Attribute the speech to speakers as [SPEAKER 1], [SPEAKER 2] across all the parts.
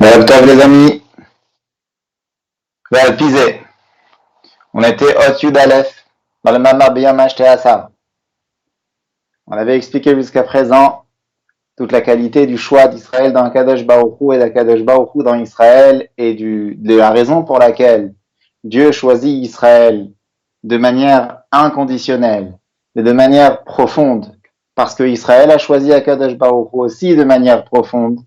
[SPEAKER 1] Tov les amis, Pisé. On était au Yud Aleph, dans le Mamar Biyam Asher. On avait expliqué jusqu'à présent toute la qualité du choix d'Israël dans Kadosh Baruch Hu et d'Akadosh Baruch Hu dans Israël et de la raison pour laquelle Dieu choisit Israël de manière inconditionnelle et de manière profonde, parce que Israël a choisi Akadosh Baruch Hu aussi de manière profonde.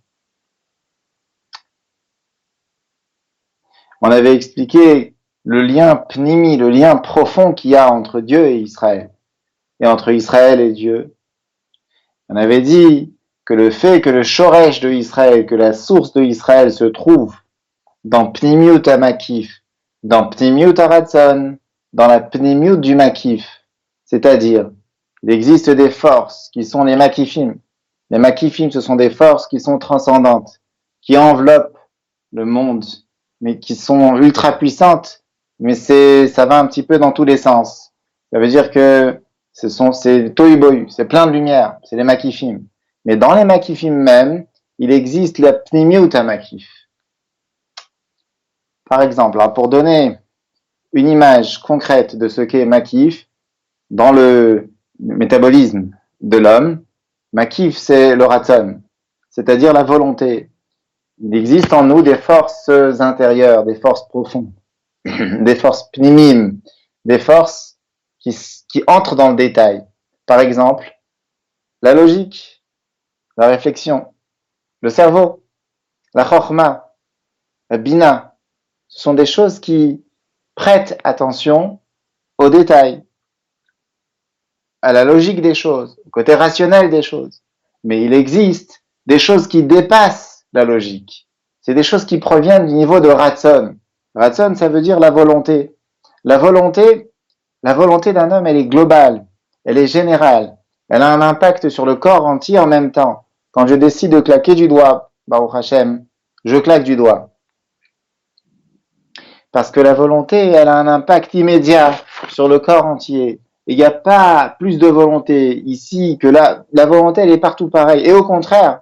[SPEAKER 1] On avait expliqué le lien pnimi, le lien profond qu'il y a entre Dieu et Israël, et entre Israël et Dieu. On avait dit que le fait que le shoresh de Israël, que la source de Israël se trouve dans Pnimiut HaMakif, dans Pnimiut HaRatzon, dans la Pnimiut du Makif, c'est-à-dire, il existe des forces qui sont les Makifim. Les Makifim, ce sont des forces qui sont transcendantes, qui enveloppent le monde, mais qui sont ultra puissantes, mais ça va un petit peu dans tous les sens. Ça veut dire que c'est tohu bohu, c'est plein de lumière, c'est les makifim. Mais dans les makifim même, il existe la pnimiut makif. Par exemple, pour donner une image concrète de ce qu'est makif, dans le métabolisme de l'homme, makif c'est le ratzon, c'est-à-dire la volonté. Il existe en nous des forces intérieures, des forces profondes, des forces pnimim, des forces qui entrent dans le détail. Par exemple, la logique, la réflexion, le cerveau, la chokhma, la bina, ce sont des choses qui prêtent attention aux détails, à la logique des choses, au côté rationnel des choses. Mais il existe des choses qui dépassent la logique. C'est des choses qui proviennent du niveau de Ratzon. Ratzon, ça veut dire la volonté. La volonté d'un homme, elle est globale, elle est générale. Elle a un impact sur le corps entier en même temps. Quand je décide de claquer du doigt, Baruch Hashem, je claque du doigt. Parce que la volonté, elle a un impact immédiat sur le corps entier. Il n'y a pas plus de volonté ici que là. La volonté, elle est partout pareille. Et au contraire,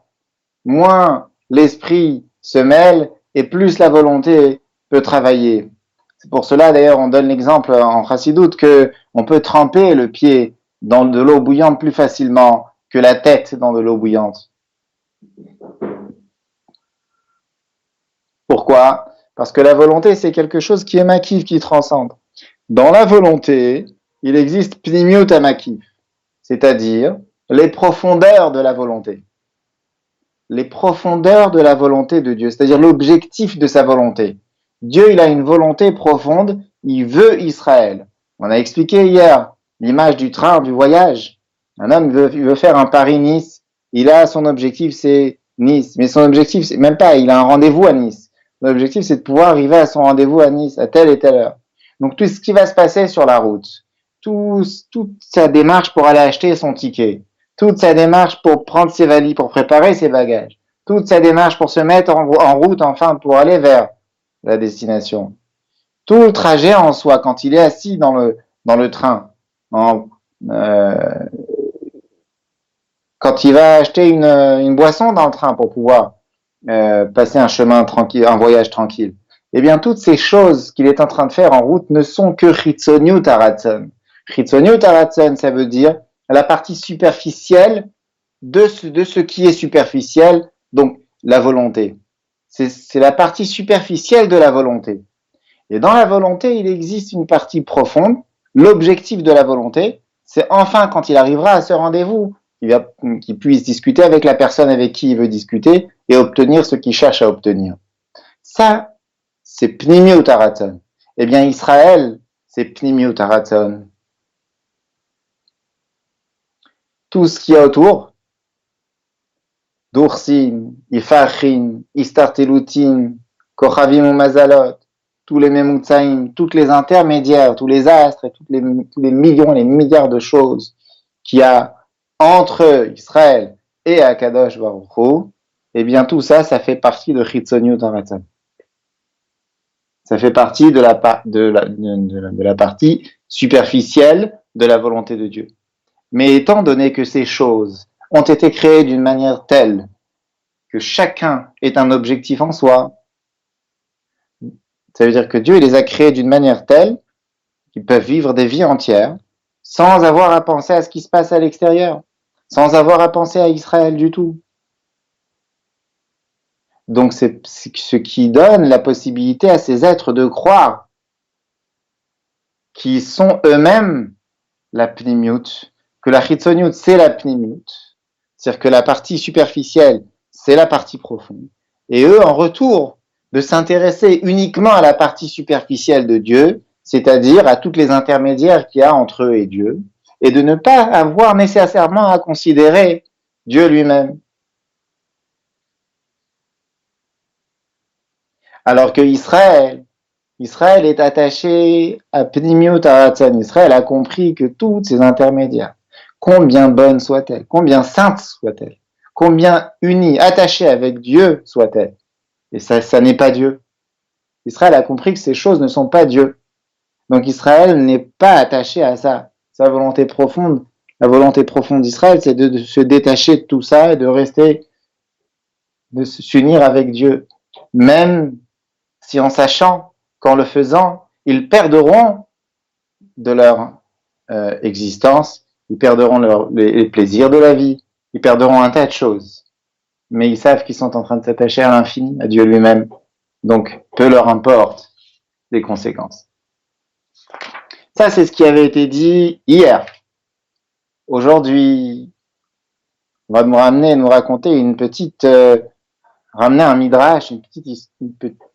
[SPEAKER 1] moins l'esprit se mêle et plus la volonté peut travailler. C'est pour cela, d'ailleurs, on donne l'exemple en Chassidoute que on peut tremper le pied dans de l'eau bouillante plus facilement que la tête dans de l'eau bouillante. Pourquoi? Parce que la volonté, c'est quelque chose qui est makif, qui transcende. Dans la volonté, il existe pnimiut makif, c'est-à-dire les profondeurs de la volonté. Les profondeurs de la volonté de Dieu, c'est-à-dire l'objectif de sa volonté. Dieu, il a une volonté profonde, il veut Israël. On a expliqué hier l'image du train, du voyage. Un homme il veut faire un Paris-Nice, il a son objectif, c'est Nice. Mais son objectif, c'est même pas, il a un rendez-vous à Nice. L'objectif, c'est de pouvoir arriver à son rendez-vous à Nice à telle et telle heure. Donc tout ce qui va se passer sur la route, toute sa démarche pour aller acheter son ticket, toute sa démarche pour prendre ses valises, pour préparer ses bagages, toute sa démarche pour se mettre en route enfin pour aller vers la destination. Tout le trajet en soi, quand il est assis dans le train, quand il va acheter une boisson dans le train pour pouvoir passer un chemin tranquille, un voyage tranquille, eh bien toutes ces choses qu'il est en train de faire en route ne sont que chitzoniut haratzon. Chitzoniut haratzon, ça veut dire la partie superficielle de ce qui est superficiel, donc la volonté. C'est la partie superficielle de la volonté. Et dans la volonté, il existe une partie profonde. L'objectif de la volonté, c'est enfin quand il arrivera à ce rendez-vous, qu'il puisse discuter avec la personne avec qui il veut discuter et obtenir ce qu'il cherche à obtenir. Ça, c'est pnimiut haratzon. Eh bien, Israël, c'est pnimiut haratzon. Tout ce qu'il y a autour, Doursim, Ifachin, Istartelutin, Kochavim ou Mazalot, tous les Memutsaim, toutes les intermédiaires, tous les astres et tous les millions et les milliards de choses qu'il y a entre Israël et Akadosh Baruch Hu, eh bien tout ça, ça fait partie de Chitzoniut Haratzon. Ça fait partie de la partie superficielle de la volonté de Dieu. Mais étant donné que ces choses ont été créées d'une manière telle que chacun est un objectif en soi. Ça veut dire que Dieu il les a créés d'une manière telle qu'ils peuvent vivre des vies entières sans avoir à penser à ce qui se passe à l'extérieur, sans avoir à penser à Israël du tout. Donc c'est ce qui donne la possibilité à ces êtres de croire qu'ils sont eux-mêmes la pnimiut, que la chitzoniut c'est la pnimiut, c'est-à-dire que la partie superficielle c'est la partie profonde, et eux en retour de s'intéresser uniquement à la partie superficielle de Dieu, c'est-à-dire à toutes les intermédiaires qu'il y a entre eux et Dieu, et de ne pas avoir nécessairement à considérer Dieu lui-même. Alors que Israël est attaché à Pnimiut Aratzon. Israël a compris que toutes ces intermédiaires, combien bonnes soient-elles, combien saintes soient-elles, combien unies, attachées avec Dieu soient-elles, et ça n'est pas Dieu. Israël a compris que ces choses ne sont pas Dieu. Donc Israël n'est pas attaché à ça. Sa volonté profonde, la volonté profonde d'Israël, c'est de se détacher de tout ça et de rester, de s'unir avec Dieu. Même si en sachant qu'en le faisant, ils perdront de leur existence, ils perdront les plaisirs de la vie, ils perdront un tas de choses. Mais ils savent qu'ils sont en train de s'attacher à l'infini, à Dieu lui-même. Donc, peu leur importe les conséquences. Ça, c'est ce qui avait été dit hier. Aujourd'hui, on va nous raconter une petite, ramener un midrash,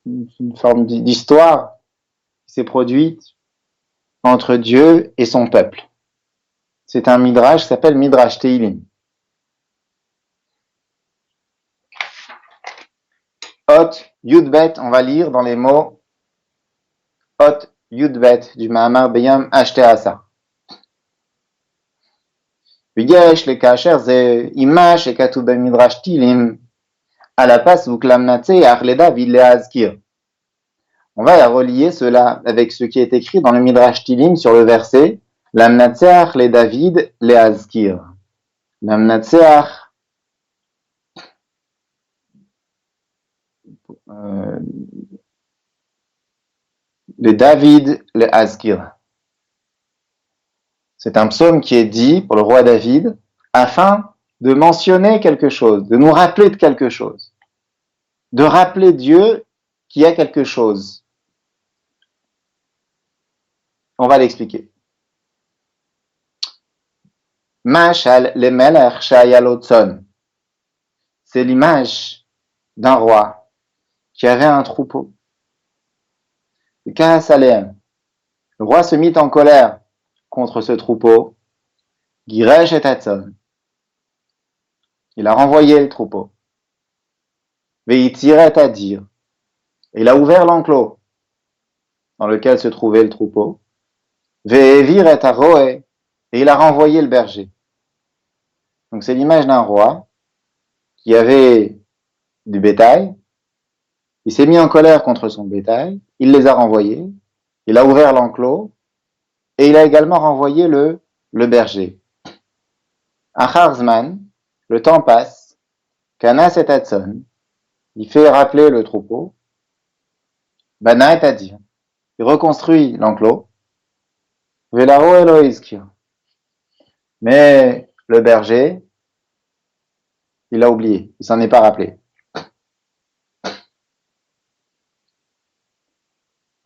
[SPEAKER 1] une forme d'histoire qui s'est produite entre Dieu et son peuple. C'est un midrash qui s'appelle Midrash Teilim. Hot Yudbet, on va lire dans les mots Hot Yudbet du Mahamar Beyam Ashteasa. Vigesh le kasher ze imash et katu ben Midrash Teilim à la passe ou klamnatse arleda vileazkir. On va relier cela avec ce qui est écrit dans le Midrash Teilim sur le verset Lamnatseach le David le Azkir. Lamnatseach le David le Azkir. C'est un psaume qui est dit pour le roi David afin de mentionner quelque chose, de nous rappeler de quelque chose, de rappeler Dieu qui a quelque chose. On va l'expliquer. Mashal le Melech Shayalotzon. C'est l'image d'un roi qui avait un troupeau. Le roi se mit en colère contre ce troupeau. Giresh et Atzon. Il a renvoyé le troupeau. Veitiret à dire. Il a ouvert l'enclos dans lequel se trouvait le troupeau. Veiviret à Roé. Et il a renvoyé le berger. Donc c'est l'image d'un roi qui avait du bétail. Il s'est mis en colère contre son bétail. Il les a renvoyés. Il a ouvert l'enclos. Et il a également renvoyé le berger. Acharzman, le temps passe. Kanas et Atson, il fait rappeler le troupeau. Bana et Adir, il reconstruit l'enclos. Velaro Eloïskir. Mais le berger, il l'a oublié, il s'en est pas rappelé.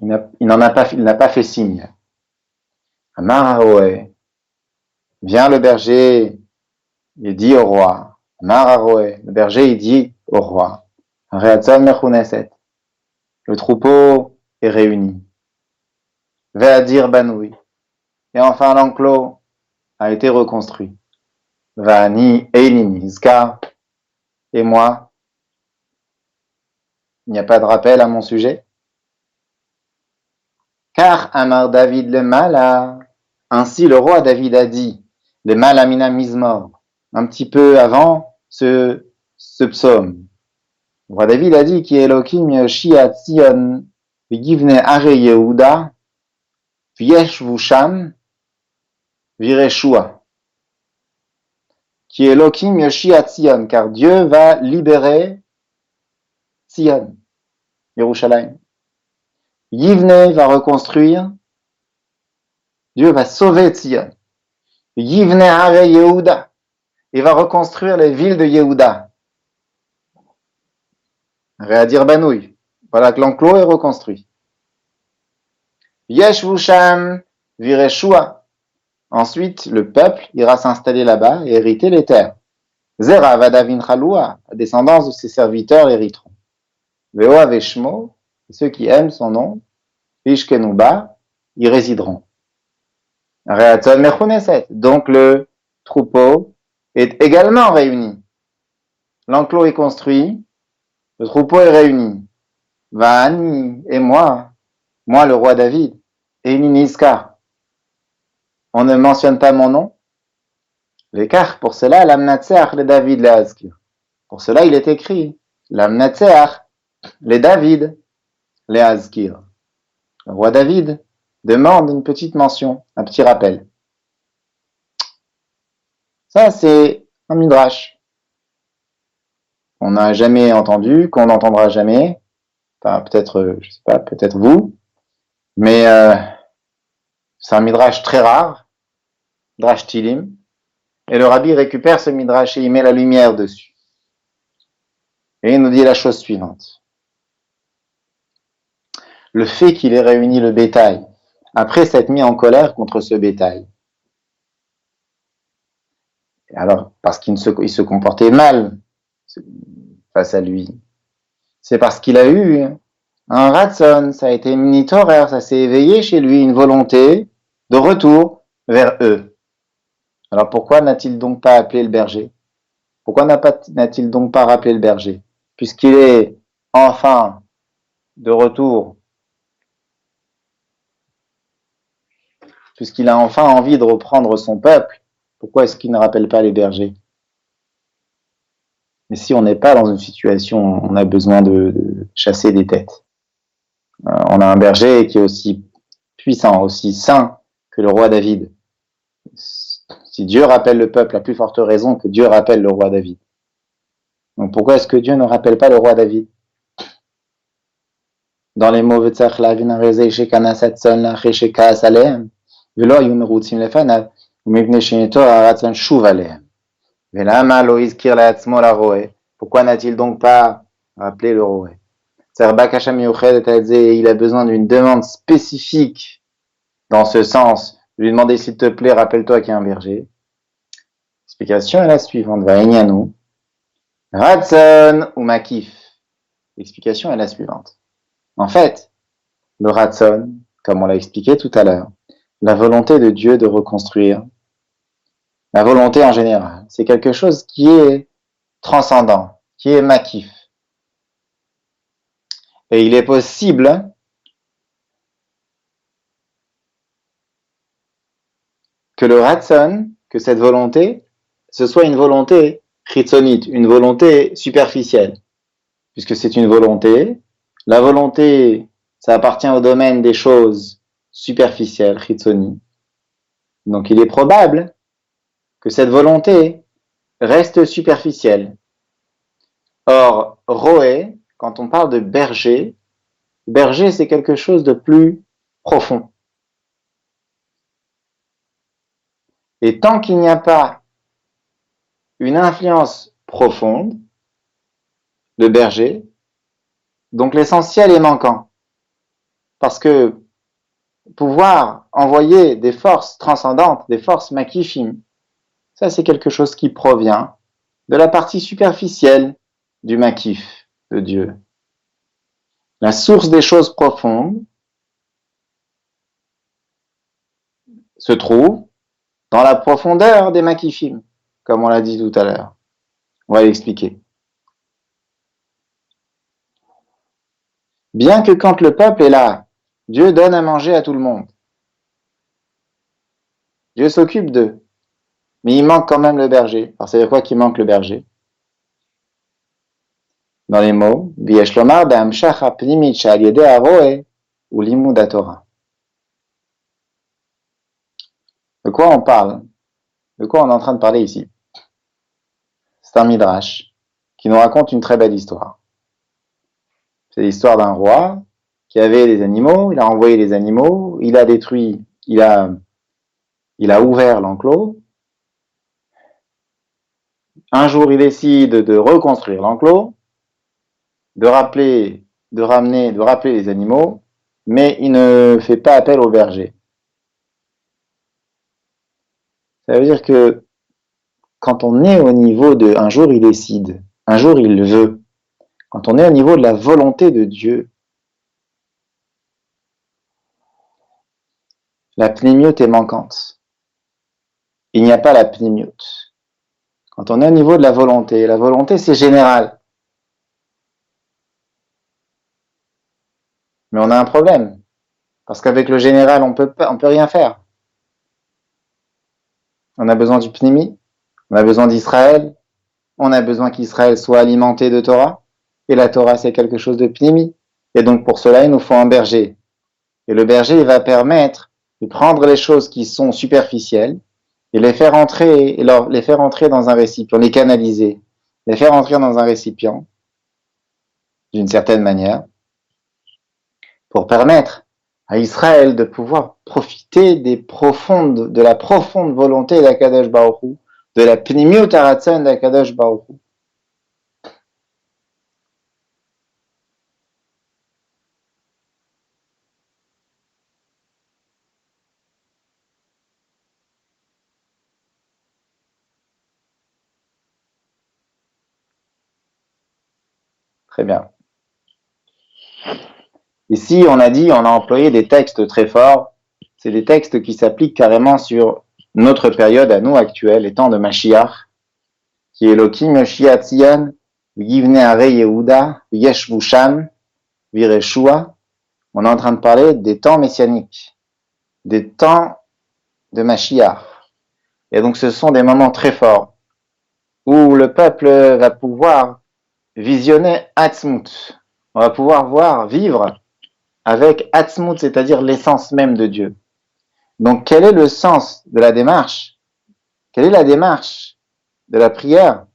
[SPEAKER 1] Il n'a pas fait signe. Amararoé, vient le berger, il dit au roi. Amararoé, le berger, il dit au roi. Reatzon mechuneset. Le troupeau est réuni. Ve'adir banoui. Et enfin l'enclos a été reconstruit. Va'ani eilini izkar. Et moi, il n'y a pas de rappel à mon sujet. Car Amar David le Mala, ainsi le roi David a dit, le Malamina Mizmor, un petit peu avant ce psaume. Le roi David a dit qui Elohim Shiat Sion Vigivne Are Yehuda Vieshvu Sham Vireshua. qui est Elohim Yoshiat Tzion, car Dieu va libérer Tzion, Yerushalayim. Yivne va reconstruire, Dieu va sauver Tzion. Yivne Hare Yehuda, il va reconstruire les villes de Yehuda. Réadir Banouy, voilà que l'enclos est reconstruit. Yeshvu Sham Vireshua, ensuite le peuple ira s'installer là-bas et hériter les terres. Zera Vadavin Chaloua, la descendance de ses serviteurs l'hériteront. Veoa Veshmo, ceux qui aiment son nom, Ishkenuba, y résideront. Reatzon Mechuneset, donc le troupeau est également réuni. L'enclos est construit, le troupeau est réuni. Va'ani, et moi le roi David, et Niniska. On ne mentionne pas mon nom. L'écart, pour cela, l'amnatseach le David le Hazkir. Pour cela, il est écrit, l'amnatseach le David le Hazkir. Le roi David demande une petite mention, un petit rappel. Ça, c'est un midrash. On n'a jamais entendu, qu'on n'entendra jamais. Enfin, peut-être, je sais pas, peut-être vous. Mais c'est un midrash très rare, midrash Tilim. Et le rabbi récupère ce midrash et il met la lumière dessus. Et il nous dit la chose suivante. Le fait qu'il ait réuni le bétail, après s'être mis en colère contre ce bétail, alors parce qu'il se comportait mal face à lui, c'est parce qu'il a eu un ratson, ça a été une minute horaire, ça s'est éveillé chez lui une volonté de retour vers eux. Alors pourquoi n'a-t-il donc pas appelé le berger? Pourquoi n'a-t-il donc pas rappelé le berger? Puisqu'il est enfin de retour, puisqu'il a enfin envie de reprendre son peuple, pourquoi est-ce qu'il ne rappelle pas les bergers? Mais si on n'est pas dans une situation où on a besoin de chasser des têtes, on a un berger qui est aussi puissant, aussi saint que le roi David. Si Dieu rappelle le peuple, à plus forte raison que Dieu rappelle le roi David. Donc pourquoi est-ce que Dieu ne rappelle pas le roi David? Dans les mots V'tzach lavin arezei shekana satzon lachei kaas alehem velo hayu merutzim lefanav umipnei sheneto haratzon shuv alehem velama lo izkir la'atzmo laroé. Pourquoi n'a-t-il donc pas rappelé le roé? Tzarbak Hashem miuchedet et il a besoin d'une demande spécifique dans ce sens. Lui demander s'il te plaît, rappelle-toi qu'il y a un berger. L'explication est la suivante. Va'inyanu Ratzon ou Makif. L'explication est la suivante. En fait, le Ratzon, comme on l'a expliqué tout à l'heure, la volonté de Dieu de reconstruire, la volonté en général, c'est quelque chose qui est transcendant, qui est Makif. Et il est possible que le Ratzon, que cette volonté, ce soit une volonté chitzonite, une volonté superficielle, puisque c'est une volonté. La volonté, ça appartient au domaine des choses superficielles, chitzoni. Donc il est probable que cette volonté reste superficielle. Or, roé, quand on parle de berger, berger c'est quelque chose de plus profond. Et tant qu'il n'y a pas une influence profonde de berger, donc l'essentiel est manquant. Parce que pouvoir envoyer des forces transcendantes, des forces makifim, ça c'est quelque chose qui provient de la partie superficielle du makif de Dieu. La source des choses profondes se trouve dans la profondeur des makifim, comme on l'a dit tout à l'heure. On va l'expliquer. Bien que quand le peuple est là, Dieu donne à manger à tout le monde. Dieu s'occupe d'eux. Mais il manque quand même le berger. Alors c'est quoi qu'il manque le berger? Dans les mots, de quoi on parle? De quoi on est en train de parler ici? C'est un midrash qui nous raconte une très belle histoire. C'est l'histoire d'un roi qui avait des animaux, il a envoyé les animaux, il a détruit, il a ouvert l'enclos. Un jour, il décide de reconstruire l'enclos, de rappeler les animaux, mais il ne fait pas appel au berger. Ça veut dire que quand on est au niveau de, un jour il décide, un jour il veut, quand on est au niveau de la volonté de Dieu, la pnéumiote est manquante. Il n'y a pas la pnéumiote. Quand on est au niveau de la volonté c'est général. Mais on a un problème. Parce qu'avec le général, on peut rien faire. On a besoin du pnéumi, on a besoin d'Israël, on a besoin qu'Israël soit alimenté de Torah. Et la Torah, c'est quelque chose de pnéumi. Et donc, pour cela, il nous faut un berger. Et le berger, il va permettre de prendre les choses qui sont superficielles et les faire entrer dans un récipient, les canaliser, les faire entrer dans un récipient, d'une certaine manière, pour permettre à Israël de pouvoir profiter de la profonde volonté d'Akadosh Baruch Hu, de la pnimiut haratzon d'Akadosh Baruch Hu. Très bien. Ici, on a employé des textes très forts. C'est des textes qui s'appliquent carrément sur notre période à nous actuelle, les temps de Mashiach, qui est Elohim Mashiach Tzion, Yivne Are Yehuda, Yeshvu Sham, Vireshua. On est en train de parler des temps messianiques, des temps de Mashiach. Et donc, ce sont des moments très forts où le peuple va pouvoir visionner Atzmut. On va pouvoir vivre avec Atzmut, c'est-à-dire l'essence même de Dieu. Donc, quel est le sens de la démarche? Quelle est la démarche de la prière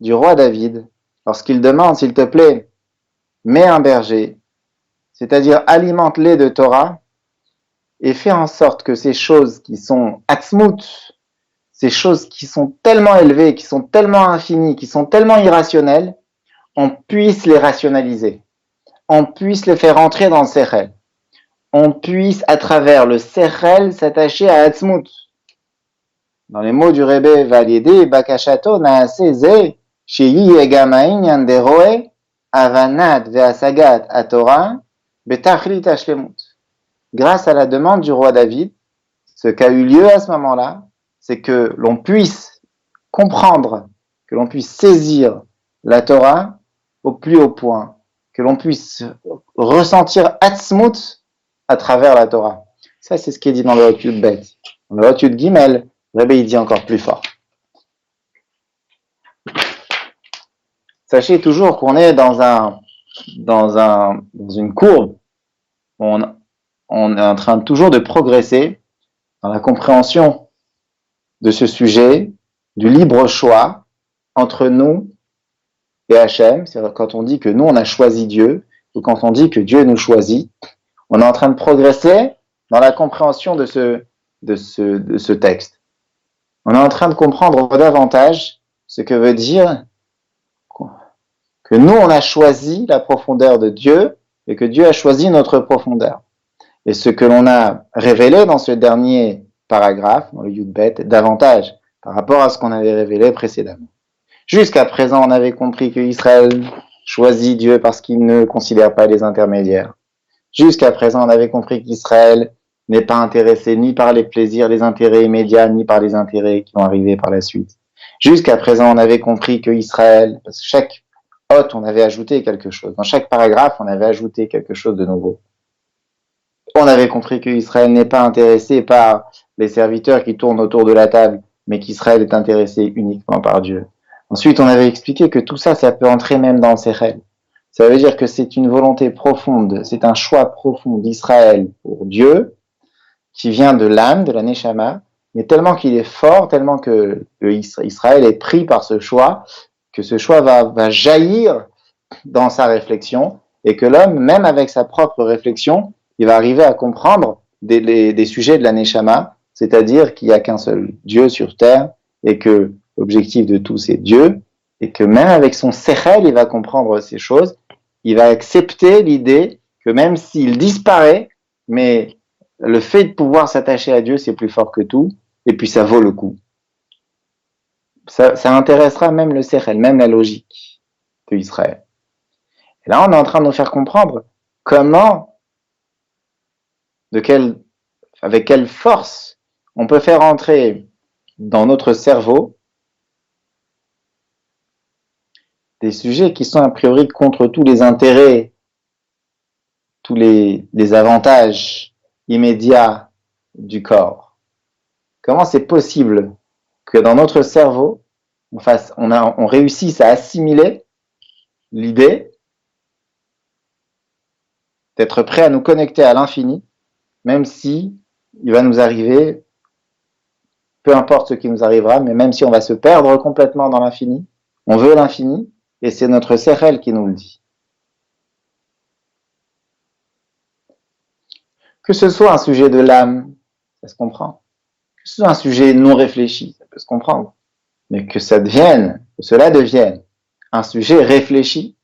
[SPEAKER 1] du roi David lorsqu'il demande, s'il te plaît, mets un berger, c'est-à-dire alimente-les de Torah et fais en sorte que ces choses qui sont Atzmut, ces choses qui sont tellement élevées, qui sont tellement infinies, qui sont tellement irrationnelles, on puisse les rationaliser. On puisse les faire entrer dans le Sechel. On puisse, à travers le Sechel, s'attacher à Atzmut. Dans les mots du Rebbe Validé, Bakashato Naaseze, Sheyi Egamain Yanderoe, Avanat Veasagat Atora, Betachlit Ashlemut. Grâce à la demande du roi David, ce qui a eu lieu à ce moment-là, c'est que l'on puisse comprendre, que l'on puisse saisir la Torah au plus haut point, que l'on puisse ressentir Atzmut à travers la Torah. Ça, c'est ce qui est dit dans le Hot Yud Bet. Dans le Hot Yud Gimel, le Rebbe, il dit encore plus fort. Sachez toujours qu'on est dans une courbe. On est en train toujours de progresser dans la compréhension de ce sujet, du libre choix entre nous et Hachem. C'est quand on dit que nous, on a choisi Dieu, ou quand on dit que Dieu nous choisit, on est en train de progresser dans la compréhension de ce texte. On est en train de comprendre davantage ce que veut dire que nous, on a choisi la profondeur de Dieu et que Dieu a choisi notre profondeur. Et ce que l'on a révélé dans ce dernier paragraphe, dans le Yud-Bet, davantage par rapport à ce qu'on avait révélé précédemment. Jusqu'à présent, on avait compris que Israël choisit Dieu parce qu'il ne considère pas les intermédiaires. Jusqu'à présent, on avait compris qu'Israël n'est pas intéressé ni par les plaisirs, les intérêts immédiats, ni par les intérêts qui vont arriver par la suite. Jusqu'à présent, on avait compris que Israël, parce que chaque hôte, on avait ajouté quelque chose. Dans chaque paragraphe, on avait ajouté quelque chose de nouveau. On avait compris qu'Israël n'est pas intéressé par les serviteurs qui tournent autour de la table, mais qu'Israël est intéressé uniquement par Dieu. Ensuite, on avait expliqué que tout ça, ça peut entrer même dans le Sechel. Ça veut dire que c'est une volonté profonde, c'est un choix profond d'Israël pour Dieu, qui vient de l'âme, de la Neshama, mais tellement qu'il est fort, tellement que Israël est pris par ce choix, que ce choix va jaillir dans sa réflexion et que l'homme, même avec sa propre réflexion, il va arriver à comprendre des sujets de la Neshama, c'est-à-dire qu'il n'y a qu'un seul Dieu sur terre et que l'objectif de tout, c'est Dieu, et que même avec son sechel, il va comprendre ces choses, il va accepter l'idée que même s'il disparaît, mais le fait de pouvoir s'attacher à Dieu, c'est plus fort que tout, et puis ça vaut le coup. Ça intéressera même le sechel, même la logique de Israël. Et là, on est en train de nous faire comprendre comment, avec quelle force on peut faire entrer dans notre cerveau des sujets qui sont a priori contre tous les intérêts, tous les avantages immédiats du corps. Comment c'est possible que dans notre cerveau, on réussisse à assimiler l'idée d'être prêt à nous connecter à l'infini, même si il va nous arriver, peu importe ce qui nous arrivera, mais même si on va se perdre complètement dans l'infini, on veut l'infini, et c'est notre sechel qui nous le dit. Que ce soit un sujet de l'âme, ça se comprend. Que ce soit un sujet non réfléchi, ça peut se comprendre. Mais que cela devienne un sujet réfléchi,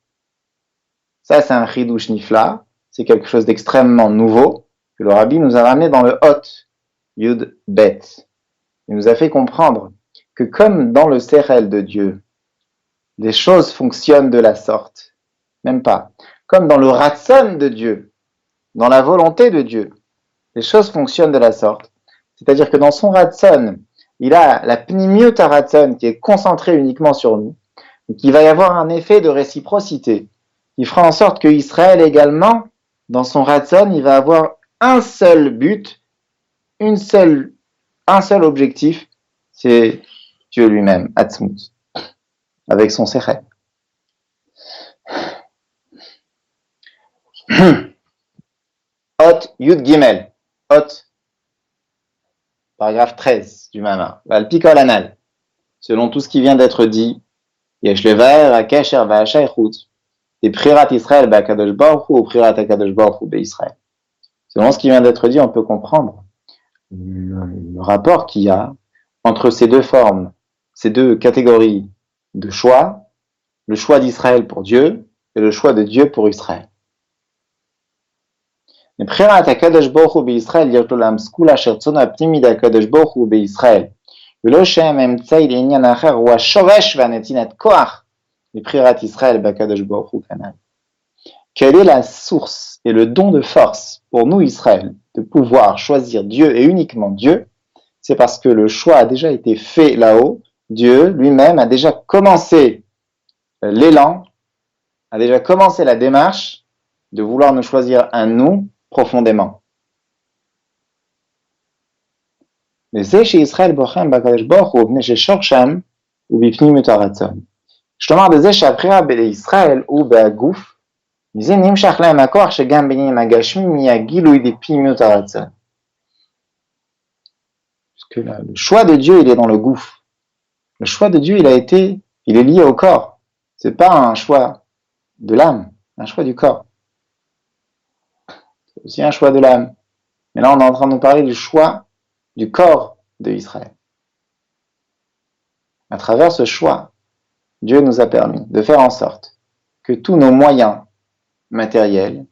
[SPEAKER 1] ça c'est un chidouche nifla, c'est quelque chose d'extrêmement nouveau que le rabbi nous a ramené dans le Hot Yud Bet. Il nous a fait comprendre que comme dans le sechel de Dieu, les choses fonctionnent de la sorte, même pas, comme dans le ratson de Dieu, dans la volonté de Dieu, les choses fonctionnent de la sorte. C'est-à-dire que dans son ratson, il a la pnimiut ratson qui est concentrée uniquement sur nous, et qu'il va y avoir un effet de réciprocité, qui fera en sorte que Israël également, dans son ratson, il va avoir un seul but, un seul objectif, c'est Dieu lui-même, Atzmut, avec son sechel. Hot Yud Gimel, Hot, paragraphe 13 du Mama, Valpikol Anal, selon tout ce qui vient d'être dit, Yesh levaer akasher va'ashaychut, et prirat Israël ba'akadosh baruch hu ou prirat akadosh baruch hu be'Israël. Selon ce qui vient d'être dit, on peut comprendre le rapport qu'il y a entre ces deux formes, ces deux catégories de choix, le choix d'Israël pour Dieu et le choix de Dieu pour Israël. מבחינת הקדוש ברוך הוא בישראל יש לו להמסכול אשר צונו הפנימי הקדוש ברוך הוא בישראל ולא שהם אמצעי לעניין האחר הוא השורש והנתינת כוח מבחירת ישראל בקדוש ברוך הוא כנ"ל. Quelle est la source et le don de force pour nous Israël de pouvoir choisir Dieu et uniquement Dieu? C'est parce que le choix a déjà été fait là-haut. Dieu lui-même a déjà commencé l'élan, a déjà commencé la démarche de vouloir nous choisir un nous profondément. וזה שישראל בוחם בקדוש ברוך הוא מפני ששורשם ובפנימיות הרצון. כלומר, בזה שהבחירה בישראל הוא בגוף, מזה נמשך להם הכוח שגם בעניינים הגשמיים יהיה גילוי דפנימיות הרצון. Parce que le choix de Dieu, il est dans le gouffre. Le choix de Dieu, il est lié au corps. C'est pas un choix de l'âme, un choix du corps. C'est aussi un choix de l'âme. Mais là, on est en train de nous parler du choix du corps de Israël. À travers ce choix, Dieu nous a permis de faire en sorte que tous nos moyens matériels,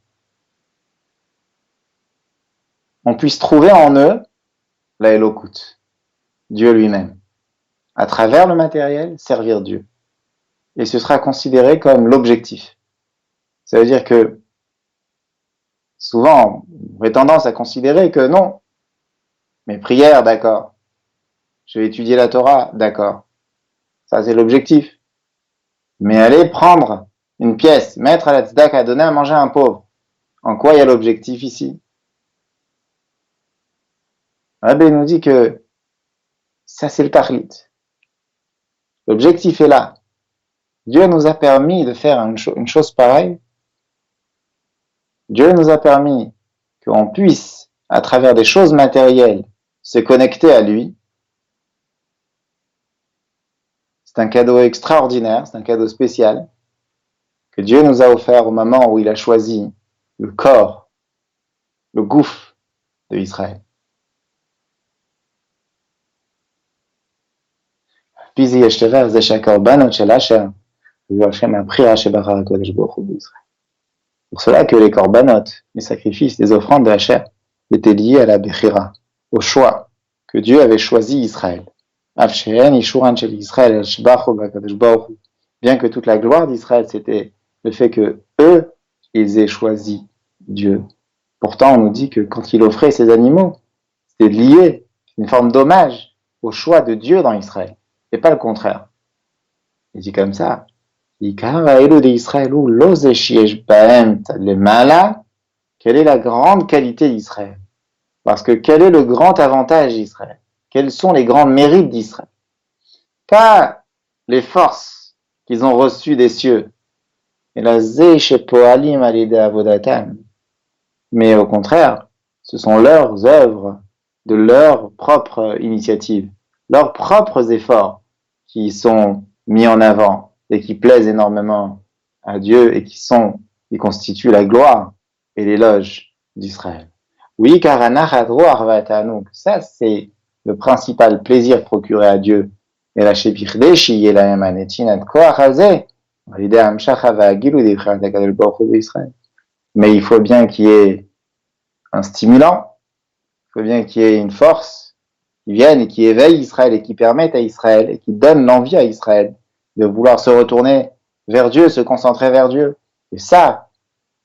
[SPEAKER 1] on puisse trouver en eux la Elokut, Dieu lui-même. À travers le matériel, servir Dieu. Et ce sera considéré comme l'objectif. Ça veut dire que souvent, on aurait tendance à considérer que non, mes prières, d'accord. Je vais étudier la Torah, d'accord. Ça, c'est l'objectif. Mais aller prendre une pièce, mettre à la tzedaka, donner à manger à un pauvre, en quoi il y a l'objectif ici? Rabbi nous dit que ça, c'est le tachlit. L'objectif est là. Dieu nous a permis de faire une chose pareille. Dieu nous a permis qu'on puisse, à travers des choses matérielles, se connecter à lui. C'est un cadeau extraordinaire, c'est un cadeau spécial que Dieu nous a offert au moment où il a choisi le corps, le gouffre de Israël. Pour cela que les korbanot, les sacrifices, les offrandes de Hacher étaient liés à la Bechira, au choix que Dieu avait choisi Israël. Bien que toute la gloire d'Israël, c'était le fait que eux, ils aient choisi Dieu. Pourtant, on nous dit que quand il offrait ces animaux, c'était lié, une forme d'hommage au choix de Dieu dans Israël, et pas le contraire. Il dit comme ça, quelle est la grande qualité d'Israël? Parce que quel est le grand avantage d'Israël? Quels sont les grands mérites d'Israël? Pas les forces qu'ils ont reçues des cieux, mais au contraire, ce sont leurs œuvres de leur propre initiative, leurs propres efforts qui sont mis en avant et qui plaisent énormément à Dieu et qui constituent la gloire et l'éloge d'Israël. Oui, car ça c'est le principal plaisir procuré à Dieu. Et la mais il faut bien qu'il y ait un stimulant, il faut bien qu'il y ait une force qui vienne et qui éveille Israël et qui permette à Israël et qui donne l'envie à Israël de vouloir se retourner vers Dieu, se concentrer vers Dieu. Et ça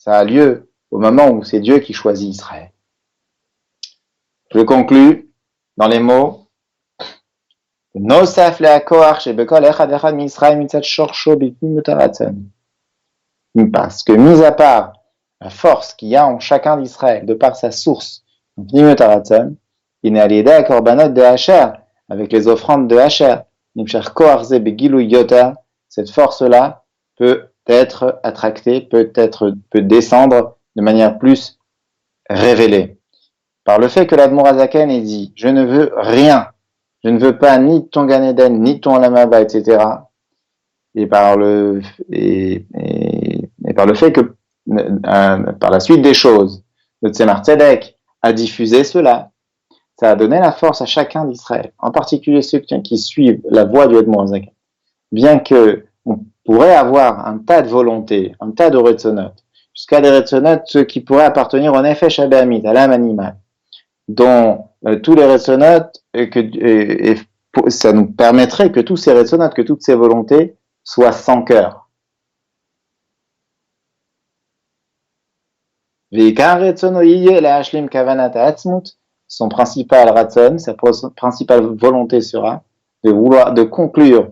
[SPEAKER 1] a lieu au moment où c'est Dieu qui choisit Israël. Je conclus dans les mots parce que, mis à part la force qu'il y a en chacun d'Israël, de par sa source, il n'est allé à korbanot de Hacher, avec les offrandes de Hacher. Cette force-là peut être attractée, peut descendre de manière plus révélée. Par le fait que l'Admor Azaken ait dit, je ne veux rien, je ne veux pas ni ton Gan Eden, ni ton Lamaba, etc. Et par le fait que, par la suite des choses, le Tzemar Tzedek a diffusé cela, ça a donné la force à chacun d'Israël, en particulier ceux qui suivent la voie du Admor Azaken. Bien que on pourrait avoir un tas de volontés, un tas de Retzonot, jusqu'à des Retzonot, ceux qui pourraient appartenir au Nefesh Abehamit, à l'âme animale, dont tous les Retzonot, ça nous permettrait que tous ces Retzonot, que toutes ces volontés soient sans cœur. Son principal Ratzon, sa principale volonté sera de conclure,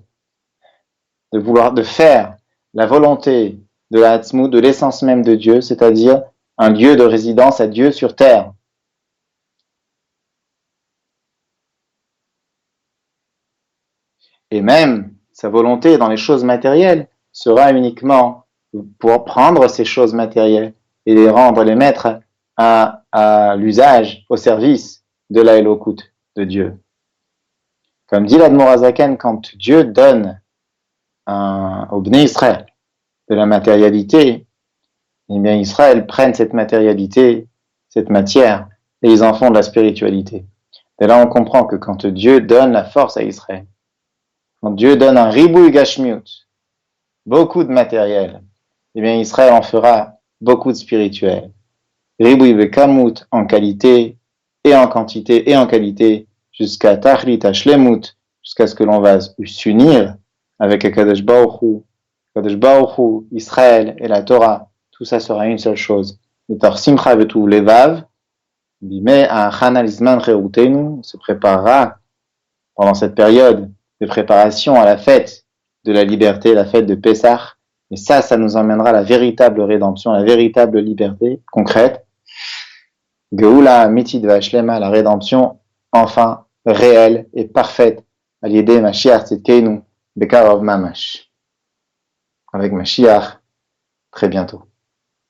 [SPEAKER 1] de faire la volonté de la Hatzmut, de l'essence même de Dieu, c'est-à-dire un lieu de résidence à Dieu sur terre. Et même sa volonté dans les choses matérielles sera uniquement pour prendre ces choses matérielles et les mettre à l'usage, au service de la Elokut de Dieu. Comme dit l'Admor Azaken, quand Dieu donne au Bnei Israël de la matérialité, eh bien Israël prenne cette matérialité, cette matière, et ils en font de la spiritualité. Et là on comprend que quand Dieu donne la force à Israël, quand Dieu donne un ribouy gashmiut, beaucoup de matériel, eh bien Israël en fera beaucoup de spirituel. Ribouy bekamut en qualité, et en quantité, et en qualité, jusqu'à tachlit hashlemut, jusqu'à ce que l'on va s'unir avec Akadosh Baruch Hu, Israël et la Torah. Tout ça sera une seule chose. Le Tor Simcha vetu levav, bimé a chanalizman reutenu, se préparera pendant cette période de préparation à la fête de la liberté, la fête de Pessah. Et ça nous emmènera à la véritable rédemption, la véritable liberté concrète. Geoula mitid vashlema, la rédemption enfin réelle et parfaite. Al-Yedei Mashiach Tzidkeinu Bekarov Mamash. Avec Mashiach, très bientôt.